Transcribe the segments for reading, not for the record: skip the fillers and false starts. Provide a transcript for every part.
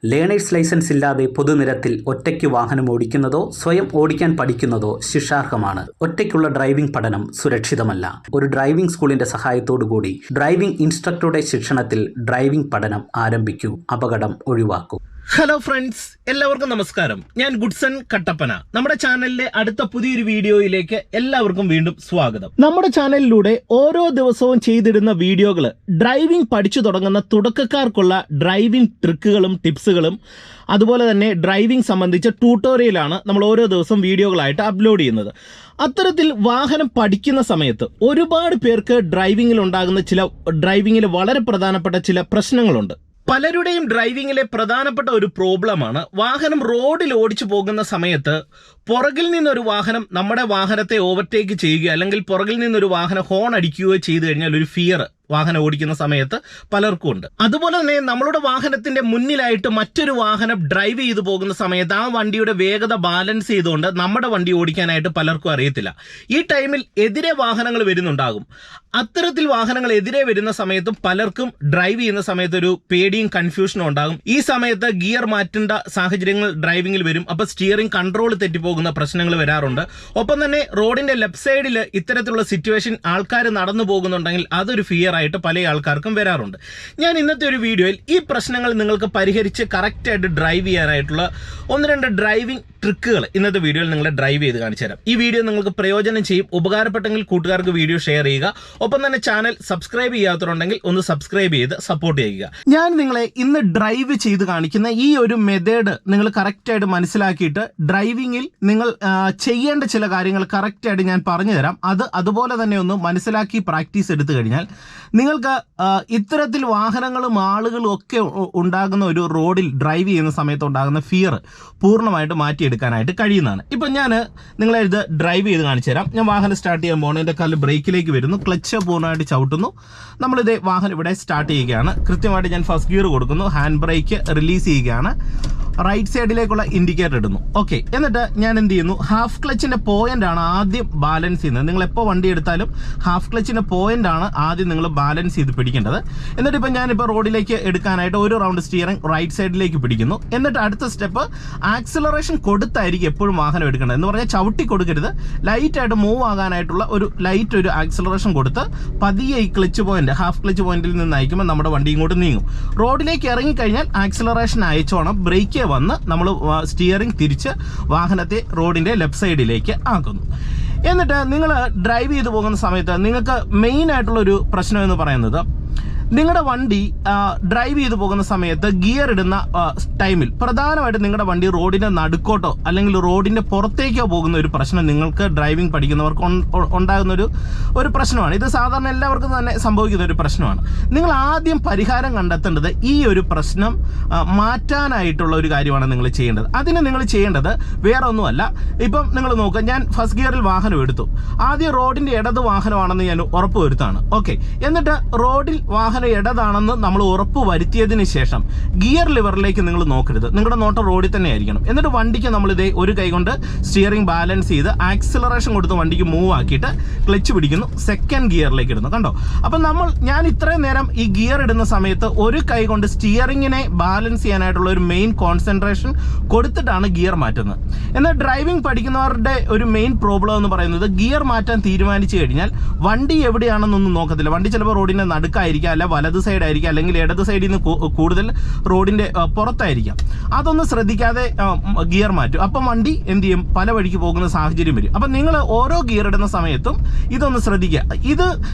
Learners licence ഇല്ലാതെ പൊതുനിരത്തിൽ ഒറ്റയ്ക്ക് വാഹനം ഓടിക്കുന്നതോ സ്വയം ഓടിക്കാൻ പഠിക്കുന്നതോ ശിക്ഷാർഹമാണ്. ഒറ്റയ്ക്കുള്ള ഡ്രൈവിംഗ് പഠനം സുരക്ഷിതമല്ല. ഒരു ഡ്രൈവിംഗ് സ്കൂളിന്റെ സഹായത്തോടുകൂടി ഡ്രൈവിംഗ് ഇൻസ്ട്രക്ടറുടെ ശിക്ഷണത്തിൽ ഡ്രൈവിംഗ് പഠനം ആരംഭിക്കൂ. അപകടം ഒഴിവാക്കൂ. ഹലോ ഫ്രണ്ട്സ്, എല്ലാവർക്കും നമസ്കാരം. ഞാൻ ഗുഡ്സൺ കട്ടപ്പന. നമ്മുടെ ചാനലിലെ അടുത്ത പുതിയൊരു വീഡിയോയിലേക്ക് എല്ലാവർക്കും വീണ്ടും സ്വാഗതം. നമ്മുടെ ചാനലിലൂടെ ഓരോ ദിവസവും ചെയ്തിടുന്ന വീഡിയോകൾ ഡ്രൈവിംഗ് പഠിച്ചു തുടങ്ങുന്ന തുടക്കക്കാർക്കുള്ള ഡ്രൈവിംഗ് ട്രിക്കുകളും ടിപ്സുകളും അതുപോലെ തന്നെ ഡ്രൈവിംഗ് സംബന്ധിച്ച ട്യൂട്ടോറിയലാണ് നമ്മൾ ഓരോ ദിവസം വീഡിയോകളായിട്ട് അപ്ലോഡ് ചെയ്യുന്നത്. അത്തരത്തിൽ വാഹനം പഠിക്കുന്ന സമയത്ത് ഒരുപാട് പേർക്ക് ഡ്രൈവിംഗിൽ വളരെ പ്രധാനപ്പെട്ട ചില പ്രശ്നങ്ങളുണ്ട്. പലരുടെയും ഡ്രൈവിംഗിലെ പ്രധാനപ്പെട്ട ഒരു പ്രോബ്ലമാണ് വാഹനം റോഡിൽ ഓടിച്ചു പോകുന്ന സമയത്ത് പുറകിൽ നിന്നൊരു വാഹനം നമ്മുടെ വാഹനത്തെ ഓവർടേക്ക് ചെയ്യുകയോ അല്ലെങ്കിൽ പുറകിൽ നിന്നൊരു വാഹനം ഹോൺ അടിക്കുകയോ ചെയ്തു കഴിഞ്ഞാൽ ഒരു ഫിയർ വാഹനം ഓടിക്കുന്ന സമയത്ത് പലർക്കും ഉണ്ട്. അതുപോലെ തന്നെ നമ്മളുടെ വാഹനത്തിന്റെ മുന്നിലായിട്ട് മറ്റൊരു വാഹനം ഡ്രൈവ് ചെയ്തു പോകുന്ന സമയത്ത് ആ വണ്ടിയുടെ വേഗത ബാലൻസ് ചെയ്തുകൊണ്ട് നമ്മുടെ വണ്ടി ഓടിക്കാനായിട്ട് പലർക്കും അറിയത്തില്ല. ഈ ടൈമിൽ എതിരെ വാഹനങ്ങൾ വരുന്നുണ്ടാകും. അത്തരത്തിൽ വാഹനങ്ങൾ എതിരെ വരുന്ന സമയത്തും പലർക്കും ഡ്രൈവ് ചെയ്യുന്ന സമയത്ത് ഒരു പേടിയും കൺഫ്യൂഷനും ഉണ്ടാകും. ഈ സമയത്ത് ഗിയർ മാറ്റേണ്ട സാഹചര്യങ്ങൾ ഡ്രൈവിംഗിൽ വരും. അപ്പോൾ സ്റ്റിയറിംഗ് കൺട്രോൾ തെറ്റിപ്പോകുന്ന പ്രശ്നങ്ങൾ വരാറുണ്ട്. ഒപ്പം തന്നെ റോഡിന്റെ ലെഫ്റ്റ് സൈഡിൽ ഇത്തരത്തിലുള്ള സിറ്റുവേഷൻ ആൾക്കാർ നടന്നു പോകുന്നുണ്ടെങ്കിൽ അതൊരു ഫിയർ ആയിട്ട് പല ആൾക്കാർക്കും വരാറുണ്ട്. ഞാൻ ഇന്നത്തെ ഒരു വീഡിയോയിൽ ഈ പ്രശ്നങ്ങൾ നിങ്ങൾക്ക് പരിഹരിച്ച് കറക്റ്റായിട്ട് ഡ്രൈവ് ചെയ്യാനായിട്ടുള്ള 1-2 ഡ്രൈവിംഗ് ട്രിക്കുകൾ ഇന്നത്തെ വീഡിയോയിൽ നിങ്ങളെ ഡ്രൈവ് ചെയ്ത് കാണിച്ചു തരാം. ഈ വീഡിയോ നിങ്ങൾക്ക് പ്രയോജനം ചെയ്യും. ഉപകാരപ്പെട്ടെങ്കിൽ കൂട്ടുകാർക്ക് വീഡിയോ ഷെയർ ചെയ്യുക. ഒപ്പം തന്നെ ചാനൽ സബ്സ്ക്രൈബ് ചെയ്യാത്തവരുണ്ടെങ്കിൽ ഒന്ന് സബ്സ്ക്രൈബ് ചെയ്ത് സപ്പോർട്ട് ചെയ്യുക. ഞാൻ നിങ്ങളെ ഇന്ന് ഡ്രൈവ് ചെയ്ത് കാണിക്കുന്ന ഈ ഒരു മെത്തേഡ് നിങ്ങൾ കറക്റ്റായിട്ട് മനസ്സിലാക്കിയിട്ട് ഡ്രൈവിംഗിൽ നിങ്ങൾ ചെയ്യേണ്ട ചില കാര്യങ്ങൾ കറക്റ്റായിട്ട് ഞാൻ പറഞ്ഞു തരാം. അതുപോലെ തന്നെ ഒന്ന് മനസ്സിലാക്കി പ്രാക്ടീസ് എടുത്തു കഴിഞ്ഞാൽ നിങ്ങൾക്ക് ഇത്തരത്തിൽ വാഹനങ്ങളും ആളുകളും ഒക്കെ ഉണ്ടാകുന്ന ഒരു റോഡിൽ ഡ്രൈവ് ചെയ്യുന്ന സമയത്ത് ഉണ്ടാകുന്ന ഫിയർ പൂർണ്ണമായിട്ട് മാറ്റിയെടുക്കാനായിട്ട് കഴിയുന്നതാണ്. ഇപ്പം ഞാൻ നിങ്ങളെ ഇത് ഡ്രൈവ് ചെയ്ത് കാണിച്ചു തരാം. ഞാൻ വാഹനം സ്റ്റാർട്ട് ചെയ്യാൻ പോകുന്നു. എൻ്റെ കാല് ബ്രേക്കിലേക്ക് വരുന്നു, ക്ലച്ച് പൂർണ്ണമായിട്ട് ചവിട്ടുന്നു. നമ്മളിത് വാഹനം ഇവിടെ സ്റ്റാർട്ട് ചെയ്യുകയാണ്. കൃത്യമായിട്ട് ഞാൻ ഫസ്റ്റ് ഗിയർ കൊടുക്കുന്നു, ഹാൻഡ് ബ്രേക്ക് റിലീസ് ചെയ്യുകയാണ്, റൈറ്റ് സൈഡിലേക്കുള്ള ഇൻഡിക്കേറ്റർ ഇടുന്നു. ഓക്കെ, എന്നിട്ട് ഞാൻ എന്ത് ചെയ്യുന്നു, ഹാഫ് ക്ലച്ചിന്റെ പോയിന്റ് ആണ് ആദ്യം ബാലൻസ് ചെയ്യുന്നത്. നിങ്ങൾ എപ്പോൾ വണ്ടി എടുത്താലും ഹാഫ് ക്ലച്ചിന്റെ പോയിന്റ് ആണ് ആദ്യം നിങ്ങൾ ബാലൻസ് ചെയ്ത് പിടിക്കേണ്ടത്. എന്നിട്ട് ഇപ്പം ഞാനിപ്പോൾ റോഡിലേക്ക് എടുക്കാനായിട്ട് ഒരു റൗണ്ട് സ്റ്റിയറിംഗ് റൈറ്റ് സൈഡിലേക്ക് പിടിക്കുന്നു. എന്നിട്ട് അടുത്ത സ്റ്റെപ്പ് ആക്സിലറേഷൻ കൊടുത്തായിരിക്കും എപ്പോഴും വാഹനം എടുക്കേണ്ടത്. എന്ന് പറഞ്ഞാൽ ചവിട്ടി കൊടുക്കരുത്, ലൈറ്റായിട്ട് മൂവ് ആകാനായിട്ടുള്ള ഒരു ആക്സിലറേഷൻ കൊടുത്ത് പതിയെ ഈ ക്ലച്ച് പോയിന്റ് ഹാഫ് ക്ലച്ച് പോയിന്റിൽ നിന്ന് അയക്കുമ്പോൾ നമ്മുടെ വണ്ടി ഇങ്ങോട്ട് നീങ്ങും. റോഡിലേക്ക് ഇറങ്ങിക്കഴിഞ്ഞാൽ ആക്സിലറേഷൻ അയച്ചോണം ബ്രേക്ക് വന്ന് നമ്മൾ സ്റ്റിയറിംഗ് തിരിച്ച് വാഹനത്തെ റോഡിന്റെ ലെഫ്റ്റ് സൈഡിലേക്ക് ആക്കുന്നു. എന്നിട്ട് നിങ്ങൾ ഡ്രൈവ് ചെയ്തു പോകുന്ന സമയത്ത് നിങ്ങൾക്ക് മെയിൻ ആയിട്ടുള്ള ഒരു പ്രശ്നം എന്ന് പറയുന്നത്, നിങ്ങളുടെ വണ്ടി ഡ്രൈവ് ചെയ്തു പോകുന്ന സമയത്ത് ഗിയർ ഇടുന്ന ടൈമിൽ പ്രധാനമായിട്ട് നിങ്ങളുടെ വണ്ടി റോഡിന്റെ നടുക്കോട്ടോ അല്ലെങ്കിൽ റോഡിന്റെ പുറത്തേക്കോ പോകുന്ന ഒരു പ്രശ്നം നിങ്ങൾക്ക് ഡ്രൈവിംഗ് പഠിക്കുന്നവർക്ക് ഉണ്ടാകുന്ന ഒരു പ്രശ്നമാണ്. ഇത് സാധാരണ എല്ലാവർക്കും തന്നെ സംഭവിക്കുന്ന ഒരു പ്രശ്നമാണ്. നിങ്ങൾ ആദ്യം പരിഹാരം കണ്ടെത്തേണ്ടത് ഈ ഒരു പ്രശ്നം മാറ്റാനായിട്ടുള്ള ഒരു കാര്യമാണ് നിങ്ങൾ ചെയ്യേണ്ടത്. അതിന് നിങ്ങൾ ചെയ്യേണ്ടത് വേറെ ഒന്നുമല്ല. ഇപ്പം നിങ്ങൾ നോക്കുക, ഞാൻ ഫസ്റ്റ് ഗിയറിൽ വാഹനം എടുത്തു. ആദ്യം റോഡിന്റെ ഇടത് വാഹനമാണെന്ന് ഞാൻ ഉറപ്പ് വരുത്താണ്. ഓക്കെ, എന്നിട്ട് റോഡിൽ വാഹനം ഇടതാണെന്ന് നമ്മൾ ഉറപ്പ് വരുത്തിയതിന് ശേഷം ഗിയർ ലിവറിലേക്ക് നിങ്ങൾ നോക്കരുത്. നിങ്ങളുടെ നോട്ടം റോഡിൽ തന്നെ ആയിരിക്കണം. എന്നിട്ട് വണ്ടിക്ക് നമ്മളിതേ ഒരു കൈ കൊണ്ട് സ്റ്റിയറിംഗ് ബാലൻസ് ചെയ്ത് ആക്സിലറേഷൻ കൊടുത്ത് വണ്ടിക്ക് മൂവ് ആക്കിയിട്ട് ക്ലച്ച് പിടിക്കുന്നു, സെക്കൻഡ് ഗിയറിലേക്ക് ഇടുന്നു. കണ്ടോ? അപ്പം ഞാൻ ഇത്രയും നേരം ഈ ഗിയർ ഇടുന്ന സമയത്ത് ഒരു കൈ കൊണ്ട് സ്റ്റിയറിങ്ങിനെ ബാലൻസ് ചെയ്യാനായിട്ടുള്ള ഒരു മെയിൻ കോൺസെൻട്രേഷൻ കൊടുത്തിട്ടാണ് ഗിയർ മാറ്റുന്നത്. എന്നാൽ ഡ്രൈവിംഗ് പഠിക്കുന്നവരുടെ ഒരു മെയിൻ പ്രോബ്ലം എന്ന് പറയുന്നത്, ഗിയർ മാറ്റാൻ തീരുമാനിച്ചു കഴിഞ്ഞാൽ വണ്ടി എവിടെയാണെന്നൊന്നും നോക്കത്തില്ല. വണ്ടി ചിലപ്പോൾ റോഡിന്റെ നടുക്കായിരിക്കാം, അല്ല വലത് സൈഡായിരിക്കാം, അല്ലെങ്കിൽ ഇടത് സൈഡിൽ നിന്ന് കൂടുതൽ റോഡിന്റെ പുറത്തായിരിക്കാം. അതൊന്നും ശ്രദ്ധിക്കാതെ ഗിയർ മാറ്റും. അപ്പം വണ്ടി എന്ത് ചെയ്യും, പല വഴിക്ക് പോകുന്ന സാഹചര്യം വരും. അപ്പം നിങ്ങൾ ഓരോ ഗിയർ ഇടുന്ന സമയത്തും ഇതൊന്ന് ശ്രദ്ധിക്കുക. ഇത്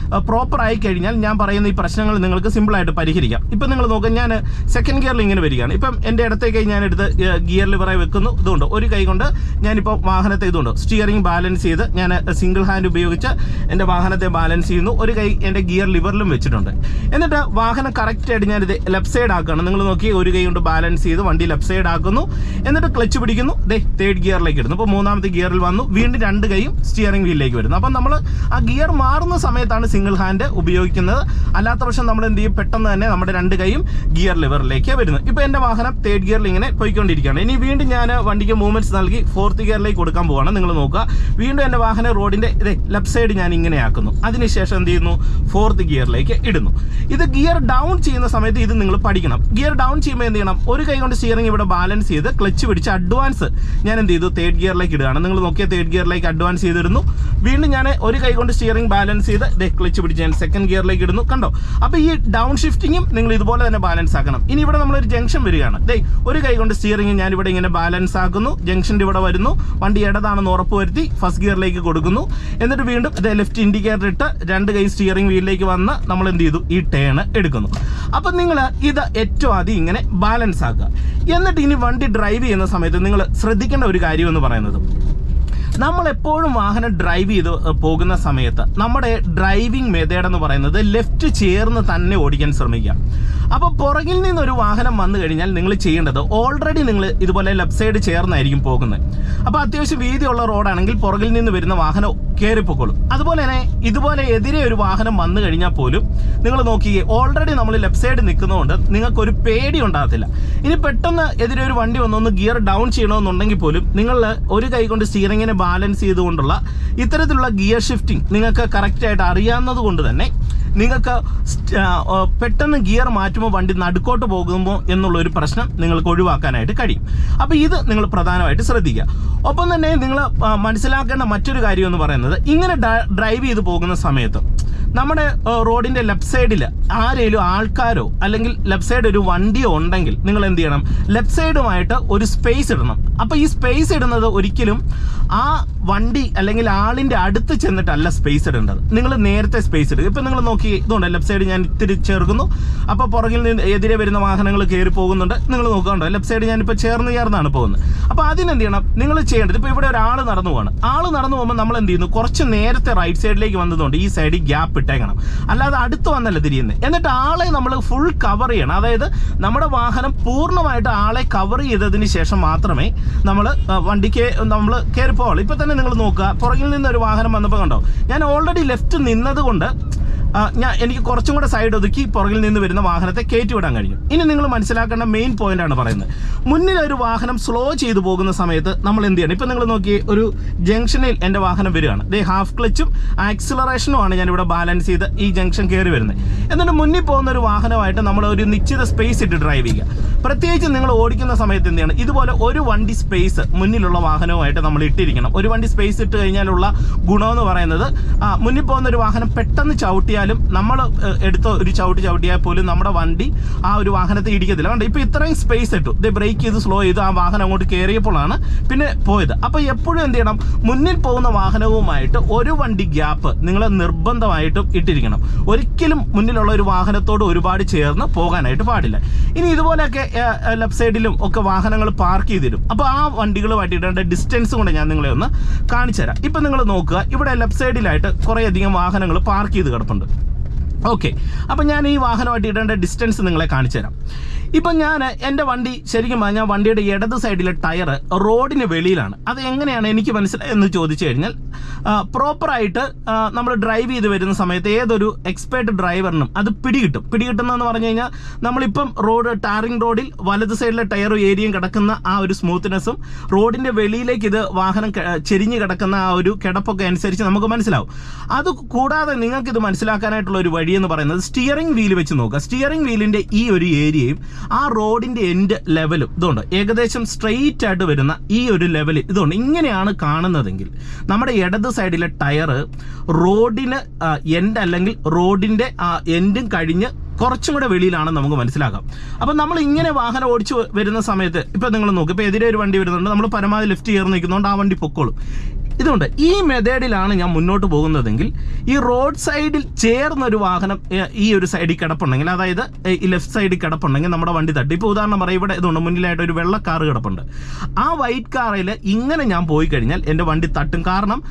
പ്രോപ്പർ ആയി കഴിഞ്ഞാൽ ഞാൻ പറയുന്ന ഈ പ്രശ്നങ്ങൾ നിങ്ങൾക്ക് സിമ്പിളായിട്ട് പരിഹരിക്കാം. ഇപ്പം നിങ്ങൾ നോക്കുക, ഞാൻ സെക്കൻഡ് ഗിയറിൽ ഇങ്ങനെ വരികയാണ്. ഇപ്പം എൻ്റെ ഇടത്തെ കൈ ഞാൻ എടുത്ത് ഗിയർ ലിവറായി വെക്കുന്നു. ഇതുകൊണ്ട് ഒരു കൈ കൊണ്ട് ഞാനിപ്പോൾ വാഹനത്തെ ഇതുകൊണ്ട് സ്റ്റിയറിംഗ് ബാലൻസ് ചെയ്ത് ഞാൻ സിംഗിൾ ഹാൻഡ് ഉപയോഗിച്ച് എൻ്റെ വാഹനത്തെ ബാലൻസ് ചെയ്യുന്നു. ഒരു കൈ എൻ്റെ ഗിയർ ലിവറിലും വെച്ചിട്ടുണ്ട്. എന്നിട്ട് വാഹനം കറക്റ്റായിട്ട് ഞാനിത് ലെഫ്റ്റ് സൈഡ് ആക്കുകയാണ്. നിങ്ങൾ നോക്കി, ഒരു കൈ കൊണ്ട് ബാലൻസ് ചെയ്ത് വണ്ടി ലെഫ്റ്റ് സൈഡ് ആക്കുന്നു. എന്നിട്ട് ക്ലച്ച് പിടിക്കുന്നു, തേർഡ് ഗിയറിലേക്ക് ഇടുന്നു. അപ്പോൾ മൂന്നാമത്തെ ഗിയറിൽ വന്നു, വീണ്ടും 2 കൈയും സ്റ്റിയറിംഗ് വീലിലേക്ക് വരുന്നു. അപ്പം നമ്മൾ ആ ഗിയർ മാറുന്ന സമയത്താണ് സിംഗിൾ ഹാൻഡ് ഉപയോഗിക്കുന്നത്. അല്ലാത്ത പക്ഷം നമ്മൾ എന്ത് ചെയ്യും, പെട്ടെന്ന് തന്നെ നമ്മുടെ 2 കൈയും ഗിയർ ലിവറിലേക്ക് വരുന്നു. ഇപ്പോൾ എൻ്റെ വാഹനം തേർഡ് ഗിയറിൽ ഇങ്ങനെ പോയിക്കൊണ്ടിരിക്കുകയാണ്. ഇനി വീണ്ടും ഞാൻ വണ്ടിക്ക് മൂവ്മെന്റ്സ് നൽകി 4th ഗിയറിലേക്ക് കൊടുക്കാൻ പോവാണ്. നിങ്ങൾ നോക്കുക, വീണ്ടും എൻ്റെ വാഹനം റോഡിന്റെ ലെഫ്റ്റ് സൈഡ് ഞാൻ ഇങ്ങനെ ആക്കുന്നു. അതിനുശേഷം എന്ത് ചെയ്യുന്നു, 4th ഗിയറിലേക്ക് ഇടുന്നു. ഇത് ഗിയർ ഡൗൺ ചെയ്യുന്ന സമയത്ത് ഇത് നിങ്ങൾ പഠിക്കണം. ഗിയർ ഡൗൺ ചെയ്യുമ്പോൾ എന്ത് ചെയ്യണം, ഒരു കൈ കൊണ്ട് സ്റ്റിയറിംഗ് ഇവിടെ ബാലൻസ് ചെയ്ത് ക്ലച്ച് പിടിച്ച് അഡ്വാൻസ് ഞാൻ എന്ത് ചെയ്തു, തേർഡ് ഗിയറിലേക്ക് ഇടുകയാണ്. നിങ്ങൾ നോക്കിയാൽ തേർഡ് ഗിയറിലേക്ക് അഡ്വാൻസ് ചെയ്തിരുന്നു. വീണ്ടും ഞാൻ ഒരു കൈ കൊണ്ട് സ്റ്റിയറിംഗ് ബാലൻസ് ചെയ്ത് ക്ലച്ച് പിടിച്ച് ഞാൻ സെക്കൻഡ് ഗിയറിലേക്ക് ഇടുന്നു. കണ്ടോ? അപ്പോൾ ഈ ഡൗൺ ഷിഫ്റ്റിങ്ങും നിങ്ങൾ ഇതുപോലെ തന്നെ ബാലൻസ് ആക്കണം. ഇനി ഇവിടെ നമ്മളൊരു ജംഗ്ഷൻ വരികയാണ്. ഒരു കൈ കൊണ്ട് സ്റ്റിയറിംഗ് ഞാൻ ഇവിടെ ഇങ്ങനെ ബാലൻസ് ആക്കുന്നു. ജംഗ്ഷൻ്റെ ഇവിടെ വരുന്നു, വണ്ടി ഇടതാണെന്ന് ഉറപ്പ് വരുത്തി ഫസ്റ്റ് ഗിയറിലേക്ക് കൊടുക്കുന്നു. എന്നിട്ട് വീണ്ടും ലെഫ്റ്റ് ഇൻഡിക്കേറ്റർ ഇട്ട് രണ്ട് കൈ സ്റ്റിയറിംഗ് വീലിലേക്ക് വന്ന് നമ്മൾ എന്ത് ചെയ്തു, ഈ ടേൺ എടുക്കുന്നു. അപ്പം നിങ്ങൾ ഇത് ഏറ്റവും ആദ്യം ഇങ്ങനെ ബാലൻസ് ആക്കുക. എന്നിട്ട് ഇനി വണ്ടി ഡ്രൈവ് ചെയ്യുന്ന സമയത്ത് നിങ്ങൾ ശ്രദ്ധിക്കേണ്ട ഒരു കാര്യം എന്ന് പറയുന്നത്, നമ്മളെപ്പോഴും വാഹനം ഡ്രൈവ് ചെയ്ത് പോകുന്ന സമയത്ത് നമ്മുടെ ഡ്രൈവിംഗ് മെത്തേഡ് എന്ന് പറയുന്നത് ലെഫ്റ്റ് ചേർന്ന് തന്നെ ഓടിക്കാൻ ശ്രമിക്കുക. അപ്പോൾ പുറകിൽ നിന്നൊരു വാഹനം വന്നു കഴിഞ്ഞാൽ നിങ്ങൾ ചെയ്യേണ്ടത്, ഓൾറെഡി നിങ്ങൾ ഇതുപോലെ ലെഫ്റ്റ് സൈഡ് ചേർന്നായിരിക്കും പോകുന്നത്. അപ്പോൾ അത്യാവശ്യം വീതിയുള്ള റോഡാണെങ്കിൽ പുറകിൽ നിന്ന് വരുന്ന വാഹനം കയറിപ്പോക്കോളും. അതുപോലെ തന്നെ ഇതുപോലെ എതിരെ ഒരു വാഹനം വന്നു കഴിഞ്ഞാൽ പോലും നിങ്ങൾ നോക്കിയേ, ഓൾറെഡി നമ്മൾ ലെഫ്റ്റ് സൈഡ് നിൽക്കുന്നതുകൊണ്ട് നിങ്ങൾക്കൊരു പേടി ഉണ്ടാകത്തില്ല. ഇനി പെട്ടെന്ന് എതിരെ ഒരു വണ്ടി വന്നൊന്ന് ഗിയർ ഡൗൺ ചെയ്യണമെന്നുണ്ടെങ്കിൽ പോലും നിങ്ങൾ ഒരു കൈ കൊണ്ട് സ്റ്റിയറിങ്ങിനെ ബാലൻസ് ചെയ്തുകൊണ്ടുള്ള ഇത്തരത്തിലുള്ള ഗിയർ ഷിഫ്റ്റിംഗ് നിങ്ങൾക്ക് കറക്റ്റായിട്ട് അറിയാവുന്നത് കൊണ്ട് തന്നെ നിങ്ങൾക്ക് പെട്ടെന്ന് ഗിയർ മാറ്റുമ്പോൾ വണ്ടി നടുക്കോട്ട് പോകുമ്പോൾ എന്നുള്ളൊരു പ്രശ്നം നിങ്ങൾക്ക് ഒഴിവാക്കാനായിട്ട് കഴിയും. അപ്പോൾ ഇത് നിങ്ങൾ പ്രധാനമായിട്ട് ശ്രദ്ധിക്കുക. ഒപ്പം തന്നെ നിങ്ങൾ മനസ്സിലാക്കേണ്ട മറ്റൊരു കാര്യം എന്ന് പറയുന്നത്, ഇങ്ങനെ ഡ്രൈവ് ചെയ്ത് പോകുന്ന സമയത്ത് നമ്മുടെ റോഡിൻ്റെ ലെഫ്റ്റ് സൈഡിൽ ആരെങ്കിലും ആൾക്കാരോ അല്ലെങ്കിൽ ലെഫ്റ്റ് സൈഡ് ഒരു വണ്ടിയോ ഉണ്ടെങ്കിൽ നിങ്ങൾ എന്ത് ചെയ്യണം, ലെഫ്റ്റ് സൈഡുമായിട്ട് ഒരു സ്പേസ് ഇടണം. അപ്പോൾ ഈ സ്പേസ് ഇടുന്നത് ഒരിക്കലും ആ വണ്ടി അല്ലെങ്കിൽ ആളിൻ്റെ അടുത്ത് ചെന്നിട്ടല്ല സ്പേസ് ഇടേണ്ടത്. നിങ്ങൾ നേരത്തെ സ്പേസ് ഇടുക. ഇപ്പം നിങ്ങൾ നോക്കി, ഇതുകൊണ്ട് ലെഫ്റ്റ് സൈഡ് ഞാൻ ഇത്തിരി ചേർക്കുന്നു. അപ്പോൾ പുറകിൽ നിന്ന് എതിരെ വരുന്ന വാഹനങ്ങൾ കയറി പോകുന്നുണ്ട്. നിങ്ങൾ നോക്കാണ്ടോ, ലെഫ്റ്റ് സൈഡ് ഞാനിപ്പോൾ ചേർന്നാണ് പോകുന്നത്. അപ്പോൾ അതിനെന്ത് ചെയ്യണം, നിങ്ങൾ ചെയ്യേണ്ടത്, ഇപ്പോൾ ഇവിടെ ഒരാൾ നടന്നു പോവാണ്. ആൾ നടന്നു പോകുമ്പോൾ നമ്മൾ എന്ത് ചെയ്യുന്നു, കുറച്ച് നേരത്തെ റൈറ്റ് സൈഡിലേക്ക് വന്നതുകൊണ്ട് ഈ സൈഡിൽ ഗ്യാപ്പ് ഇട്ടേക്കണം. അല്ലാതെ അടുത്ത് വന്നല്ല തിരിയുന്നത്. എന്നിട്ട് ആളെ നമ്മൾ ഫുൾ കവർ ചെയ്യണം. അതായത് നമ്മുടെ വാഹനം പൂർണ്ണമായിട്ട് ആളെ കവർ ചെയ്തതിന് ശേഷം മാത്രമേ നമ്മൾ വണ്ടിക്ക് നമ്മൾ കയറി പോവുള്ളൂ. ഇപ്പം തന്നെ നിങ്ങൾ നോക്കുക, പുറകിൽ നിന്നൊരു വാഹനം വന്നപ്പോൾ കണ്ടോ, ഞാൻ ഓൾറെഡി ലെഫ്റ്റ് നിന്നത് കൊണ്ട് എനിക്ക് കുറച്ചും കൂടെ സൈഡ് ഒതുക്കി പുറകിൽ നിന്ന് വരുന്ന വാഹനത്തെ കയറ്റി വിടാൻ കഴിയും. ഇനി നിങ്ങൾ മനസ്സിലാക്കേണ്ട മെയിൻ പോയിന്റാണ് പറയുന്നത്. മുന്നിൽ ഒരു വാഹനം സ്ലോ ചെയ്തു പോകുന്ന സമയത്ത് നമ്മൾ എന്ത് ചെയ്യണം, ഇപ്പം നിങ്ങൾ നോക്കി, ഒരു ജംഗ്ഷനിൽ എൻ്റെ വാഹനം വരികയാണ്. ഹാഫ് ക്ലച്ചും ആക്സിലറേഷനുമാണ് ഞാനിവിടെ ബാലൻസ് ചെയ്ത് ഈ ജംഗ്ഷൻ കയറി വരുന്നത്. എന്നിട്ട് മുന്നിൽ പോകുന്ന ഒരു വാഹനമായിട്ട് നമ്മൾ ഒരു നിശ്ചിത സ്പേസ് ഇട്ട് ഡ്രൈവ് ചെയ്യുക. പ്രത്യേകിച്ച് നിങ്ങൾ ഓടിക്കുന്ന സമയത്ത് എന്ത് ചെയ്യണം, ഇതുപോലെ ഒരു വണ്ടി സ്പേസ് മുന്നിലുള്ള വാഹനവുമായിട്ട് നമ്മൾ ഇട്ടിരിക്കണം. ഒരു വണ്ടി സ്പേസ് ഇട്ട് കഴിഞ്ഞാലുള്ള ഗുണമെന്ന് പറയുന്നത്, മുന്നിൽ പോകുന്ന ഒരു വാഹനം പെട്ടെന്ന് ചവിട്ടിയാൽ നമ്മൾ എടുത്ത ഒരു ചവിട്ടിയാൽ പോലും നമ്മുടെ വണ്ടി ആ ഒരു വാഹനത്തെ ഇടിക്കത്തില്ല. കണ്ടോ, ഇപ്പോൾ ഇത്രയും സ്പേസ് ഇട്ടു, ബ്രേക്ക് ചെയ്ത് സ്ലോ ചെയ്ത് ആ വാഹനം അങ്ങോട്ട് കയറിയപ്പോഴാണ് പിന്നെ പോയത്. അപ്പോൾ എപ്പോഴും എന്ത് ചെയ്യണം, മുന്നിൽ പോകുന്ന വാഹനവുമായിട്ട് ഒരു വണ്ടി ഗ്യാപ്പ് നിങ്ങൾ നിർബന്ധമായിട്ടും ഇട്ടിരിക്കണം. ഒരിക്കലും മുന്നിലുള്ള ഒരു വാഹനത്തോട് ഒരുപാട് ചേർന്ന് പോകാനായിട്ട് പാടില്ല. ഇനി ഇതുപോലെയൊക്കെ ലെഫ്റ്റ് സൈഡിലും ഒക്കെ വാഹനങ്ങൾ പാർക്ക് ചെയ്തിരും. അപ്പോൾ ആ വണ്ടികളുമായിട്ട് ഇടേണ്ട ഡിസ്റ്റൻസ് കൊണ്ട് ഞാൻ നിങ്ങളെ ഒന്ന് കാണിച്ചു തരാം. ഇപ്പം നിങ്ങൾ നോക്കുക, ഇവിടെ ലെഫ്റ്റ് സൈഡിലായിട്ട് കുറേയധികം വാഹനങ്ങൾ പാർക്ക് ചെയ്ത് കിടപ്പുണ്ട്. ഓക്കെ, അപ്പം ഞാൻ ഈ വാഹനമായിട്ട് ഇടേണ്ട ഡിസ്റ്റൻസ് നിങ്ങളെ കാണിച്ചു തരാം. ഇപ്പം ഞാൻ എൻ്റെ വണ്ടി ശരിക്കും പറഞ്ഞാൽ വണ്ടിയുടെ ഇടത് സൈഡിലെ ടയർ റോഡിന് വെളിയിലാണ്. അത് എങ്ങനെയാണ് എനിക്ക് മനസ്സിലായെന്ന് ചോദിച്ചു കഴിഞ്ഞാൽ, പ്രോപ്പറായിട്ട് നമ്മൾ ഡ്രൈവ് ചെയ്ത് വരുന്ന സമയത്ത് ഏതൊരു എക്സ്പേർട്ട് ഡ്രൈവറിനും അത് പിടികിട്ടുന്നതെന്ന് പറഞ്ഞു കഴിഞ്ഞാൽ, നമ്മളിപ്പം ടാറിംഗ് റോഡിൽ വലത് സൈഡിലെ ടയറും ഏരിയയും കിടക്കുന്ന ആ ഒരു സ്മൂത്ത്നെസ്സും റോഡിൻ്റെ വെളിയിലേക്ക് ഇത് വാഹനം ചെരിഞ്ഞ് കിടക്കുന്ന ആ ഒരു കിടപ്പൊക്കെ അനുസരിച്ച് നമുക്ക് മനസ്സിലാവും. അത് കൂടാതെ നിങ്ങൾക്കിത് മനസ്സിലാക്കാനായിട്ടുള്ള ഒരു വഴിയെന്ന് പറയുന്നത്, സ്റ്റിയറിംഗ് വീല് വെച്ച് നോക്കുക. സ്റ്റിയറിംഗ് വീലിൻ്റെ ഈ ഒരു ഏരിയയും ആ റോഡിൻ്റെ എൻഡ് ലെവലും ഇതുകൊണ്ട് ഏകദേശം സ്ട്രെയിറ്റ് ആയിട്ട് വരുന്ന ഈ ഒരു ലെവലിൽ ഇതുകൊണ്ട് ഇങ്ങനെയാണ് കാണുന്നതെങ്കിൽ നമ്മുടെ ഇടത് സൈഡിലെ ടയർ റോഡിന് എൻഡ് അല്ലെങ്കിൽ റോഡിൻ്റെ എൻഡും കഴിഞ്ഞ് കുറച്ചും കൂടെ വെളിയിലാണെന്ന് നമുക്ക് മനസ്സിലാക്കാം. അപ്പം നമ്മൾ ഇങ്ങനെ വാഹനം ഓടിച്ച് വരുന്ന സമയത്ത് ഇപ്പം നിങ്ങൾ നോക്കും, ഇപ്പോൾ എതിരെ ഒരു വണ്ടി വരുന്നുണ്ട്, നമ്മൾ പരമാവധി ലെഫ്റ്റ് ചേർന്ന് നിൽക്കുന്നതുകൊണ്ട് ആ വണ്ടി പൊക്കോളും. ഇതുകൊണ്ട് ഈ മെത്തേഡിലാണ് ഞാൻ മുന്നോട്ട് പോകുന്നതെങ്കിൽ, ഈ റോഡ് സൈഡിൽ ചേർന്നൊരു വാഹനം ഈ ഒരു സൈഡിൽ കിടപ്പുണ്ടെങ്കിൽ, അതായത് ഈ ലെഫ്റ്റ് സൈഡിൽ കിടപ്പുണ്ടെങ്കിൽ നമ്മുടെ വണ്ടി തട്ടി. ഇപ്പോൾ ഉദാഹരണം പറയാം, ഇവിടെ ഇതുകൊണ്ട് മുന്നിലായിട്ട് ഒരു വെള്ള കാർ കിടപ്പുണ്ട്. ആ വൈറ്റ് കാറിൽ ഇങ്ങനെ ഞാൻ പോയി കഴിഞ്ഞാൽ എൻ്റെ വണ്ടി തട്ടും. കാരണം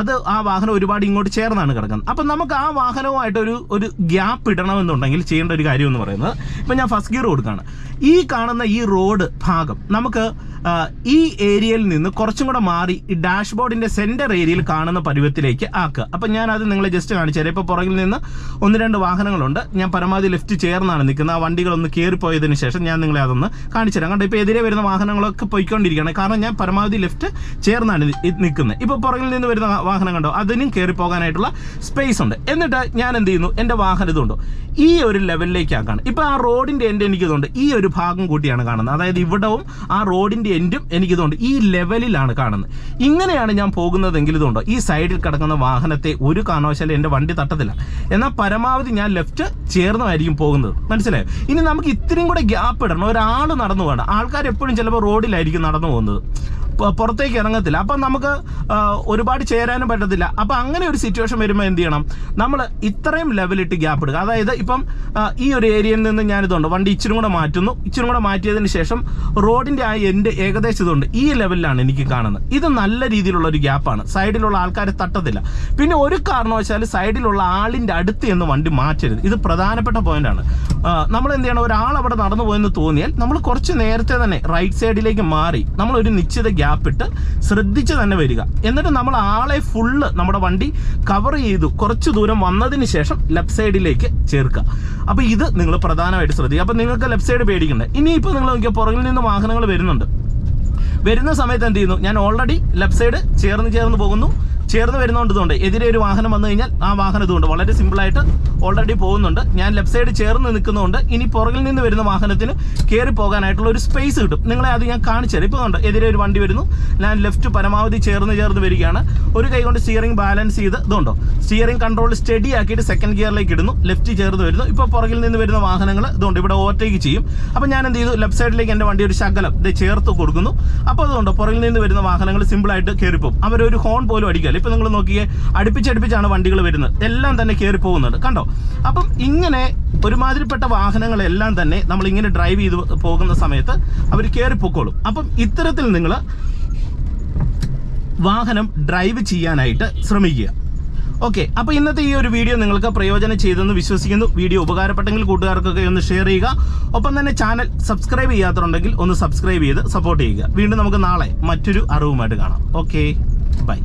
അത് ആ വാഹനം ഒരുപാട് ഇങ്ങോട്ട് ചേർന്നാണ് കിടക്കുന്നത്. അപ്പം നമുക്ക് ആ വാഹനവുമായിട്ട് ഒരു ഗ്യാപ്പ് ഇടണമെന്നുണ്ടെങ്കിൽ ചെയ്യേണ്ട ഒരു കാര്യം എന്ന് പറയുന്നത്, ഇപ്പം ഞാൻ ഫസ്റ്റ് ഗിയർ കൊടുക്കുകയാണ്. ഈ കാണുന്ന ഈ റോഡ് ഭാഗം നമുക്ക് ഈ ഏരിയയിൽ നിന്ന് കുറച്ചും കൂടെ മാറി ഈ ഡാഷ്ബോർഡിന്റെ സെന്റർ ഏരിയയിൽ കാണുന്ന പരുവത്തിലേക്ക് ആക്കുക. അപ്പം ഞാൻ അത് നിങ്ങളെ ജസ്റ്റ് കാണിച്ചു തരാം. ഇപ്പോൾ പുറകിൽ നിന്ന് 1-2 വാഹനങ്ങളുണ്ട്. ഞാൻ പരമാവധി ലെഫ്റ്റ് ചേർന്നാണ് നിൽക്കുന്നത്. ആ വണ്ടികളൊന്ന് കയറിപ്പോയതിന് ശേഷം ഞാൻ നിങ്ങളെ അതൊന്ന് കാണിച്ചു തരാം. കണ്ടോ, ഇപ്പോൾ എതിരെ വരുന്ന വാഹനങ്ങളൊക്കെ പോയിക്കൊണ്ടിരിക്കുകയാണ്. കാരണം ഞാൻ പരമാവധി ലെഫ്റ്റ് ചേർന്നാണ് നിൽക്കുന്നത്. ഇപ്പോൾ പുറകിൽ നിന്ന് വരുന്ന വാഹനം കണ്ടോ, അതിനും കയറി പോകാനായിട്ടുള്ള സ്പേസ് ഉണ്ട്. എന്നിട്ട് ഞാൻ എന്ത് ചെയ്യുന്നു, എൻ്റെ വാഹനം ഇതുണ്ടോ ഈ ഒരു ലെവലിലേക്ക് ആക്കാണ്. ഇപ്പോൾ ആ റോഡിൻ്റെ എൻഡ് എനിക്കിതുണ്ട് ഈ ഒരു ഭാഗം കൂട്ടിയാണ് കാണുന്നത്. അതായത് ഇവിടവും ആ റോഡിൻ്റെ എൻഡും എനിക്കിതുണ്ട് ഈ ലെവലിലാണ് കാണുന്നത്. ഇങ്ങനെയാണ് ഞാൻ പോകുന്നതെങ്കിൽ ഇതുണ്ടോ ഈ സൈഡിൽ കിടക്കുന്ന വാഹനത്തെ ഒരു കാരണവശാലും എൻ്റെ വണ്ടി തട്ടത്തില്ല. എന്നാൽ പരമാവധി ഞാൻ ലെഫ്റ്റ് ചേർന്നായിരിക്കും പോകുന്നത്. മനസ്സിലായോ? ഇനി നമുക്ക് ഇത്രയും കൂടെ ഗ്യാപ്പ് ഇടണം. ഒരാൾ നടന്നു പോകണം. ആൾക്കാർ എപ്പോഴും ചിലപ്പോൾ റോഡിലായിരിക്കും നടന്നു പോകുന്നത്, പുറത്തേക്ക് ഇറങ്ങത്തില്ല. അപ്പം നമുക്ക് ഒരുപാട് ചേരാനും പറ്റത്തില്ല. അപ്പം അങ്ങനെ ഒരു സിറ്റുവേഷൻ വരുമ്പോൾ എന്ത് ചെയ്യണം, നമ്മൾ ഇത്രയും ലെവലിട്ട് ഗ്യാപ്പ് ഇടുക. അതായത് ഇപ്പം ഈ ഒരു ഏരിയയിൽ നിന്ന് ഞാനിതുണ്ട് വണ്ടി ഇച്ചിരി കൂടെ മാറ്റുന്നു. ഇച്ചിരി കൂടെ മാറ്റിയതിന് ശേഷം റോഡിൻ്റെ ആ എൻ്റെ ഏകദേശം ഇതുണ്ട് ഈ ലെവലിലാണ് എനിക്ക് കാണുന്നത്. ഇത് നല്ല രീതിയിലുള്ള ഒരു ഗ്യാപ്പാണ്. സൈഡിലുള്ള ആൾക്കാരെ തട്ടത്തില്ല. പിന്നെ ഒരു കാരണവശാലും സൈഡിലുള്ള ആളിൻ്റെ അടുത്ത് എന്ന് വണ്ടി മാറ്റരുത്. ഇത് പ്രധാനപ്പെട്ട പോയിന്റാണ്. നമ്മൾ എന്ത് ചെയ്യണം, ഒരാൾ അവിടെ നടന്നു പോയെന്ന് തോന്നിയാൽ നമ്മൾ കുറച്ച് നേരത്തെ തന്നെ റൈറ്റ് സൈഡിലേക്ക് മാറി നമ്മൾ ഒരു നിശ്ചിത ഗ്യാപ്പ് ഇട്ട് ശ്രദ്ധിച്ച് തന്നെ വരിക. എന്നിട്ട് നമ്മൾ ആളെ ഫുള്ള് നമ്മുടെ വണ്ടി കവർ ചെയ്തു കുറച്ച് ദൂരം വന്നതിന് ശേഷം ലെഫ്റ്റ് സൈഡിലേക്ക് ചേർക്കുക. അപ്പോൾ ഇത് നിങ്ങൾ പ്രധാനമായിട്ട് ശ്രദ്ധിക്കുക. അപ്പോൾ നിങ്ങൾക്ക് ലെഫ്റ്റ് സൈഡ് പേടിക്കണ്ടേ. ഇനിയിപ്പോൾ നിങ്ങൾ നോക്കിയാൽ പുറകിൽ നിന്ന് വാഹനങ്ങൾ വരുന്ന സമയത്ത് എന്ത് ചെയ്യുന്നു, ഞാൻ ഓൾറെഡി ലെഫ്റ്റ് സൈഡ് ചേർന്ന് പോകുന്നു. ചേർന്ന് വരുന്നതുകൊണ്ട് എതിരെ ഒരു വാഹനം വന്നു കഴിഞ്ഞാൽ ആ വാഹനം ഇതുകൊണ്ട് വളരെ സിമ്പിളായിട്ട് ഓൾറെഡി പോകുന്നുണ്ട്. ഞാൻ ലെഫ്റ്റ് സൈഡ് ചേർന്ന് നിൽക്കുന്നതുകൊണ്ട് ഇനി പുറകിൽ നിന്ന് വരുന്ന വാഹനത്തിന് കയറി പോകാനായിട്ടുള്ള ഒരു സ്പേസ് കിട്ടും. നിങ്ങളെ അത് ഞാൻ കാണിച്ചു തരാം. ഇപ്പോൾ ഉണ്ട് എതിരെ ഒരു വണ്ടി വരുന്നു. ഞാൻ ലെഫ്റ്റ് പരമാവധി ചേർന്ന് വരികയാണ്. ഒരു കൈ കൊണ്ട് സ്റ്റിയറിംഗ് ബാലൻസ് ചെയ്ത് ഇതുണ്ടോ സ്റ്റിയറിംഗ് കൺട്രോൾ സ്റ്റഡി ആക്കിയിട്ട് സെക്കൻഡ് ഗിയറിലേക്ക് ഇടുന്നു. ലെഫ്റ്റ് ചേർന്ന് വരുന്നു. ഇപ്പോൾ പുറകിൽ നിന്ന് വരുന്ന വാഹനങ്ങൾ ഇതുകൊണ്ട് ഇവിടെ ഓവർടേക്ക് ചെയ്യും. അപ്പോൾ ഞാൻ എന്ത് ചെയ്തു, ലെഫ്റ്റ് സൈഡിലേക്ക് എൻ്റെ വണ്ടി ഒരു ശകലം ഇത് ചേർത്ത് കൊടുക്കുന്നു. അപ്പോൾ അതുകൊണ്ട് പുറകിൽ നിന്ന് വരുന്ന വാഹനങ്ങൾ സിമ്പിളായിട്ട് കയറിപ്പോകും. അവരൊരു ഹോൺ പോലും അടിക്കില്ല. ഇപ്പോൾ നിങ്ങൾ നോക്കിയേ, അടുപ്പിച്ചടുപ്പിച്ചാണ് വണ്ടികൾ വരുന്നത്. എല്ലാം തന്നെ കയറി പോകുന്നുണ്ട്. കണ്ടോ? അപ്പം ഇങ്ങനെ ഒരുമാതിരിപ്പെട്ട വാഹനങ്ങളെല്ലാം തന്നെ നമ്മൾ ഇങ്ങനെ ഡ്രൈവ് ചെയ്ത് പോകുന്ന സമയത്ത് അവർ കയറിപ്പോക്കോളും. അപ്പം ഇത്തരത്തിൽ നിങ്ങൾ വാഹനം ഡ്രൈവ് ചെയ്യാനായിട്ട് ശ്രമിക്കുക. ഓക്കെ, അപ്പോൾ ഇന്നത്തെ ഈ ഒരു വീഡിയോ നിങ്ങൾക്ക് പ്രയോജനം ചെയ്തെന്ന് വിശ്വസിക്കുന്നു. വീഡിയോ ഉപകാരപ്പെട്ടെങ്കിൽ കൂട്ടുകാർക്കൊക്കെ ഒന്ന് ഷെയർ ചെയ്യുക. ഒപ്പം തന്നെ ചാനൽ സബ്സ്ക്രൈബ് ചെയ്യാത്തതുണ്ടെങ്കിൽ ഒന്ന് സബ്സ്ക്രൈബ് ചെയ്ത് സപ്പോർട്ട് ചെയ്യുക. വീണ്ടും നമുക്ക് നാളെ മറ്റൊരു അറിവുമായിട്ട് കാണാം. Okay, by.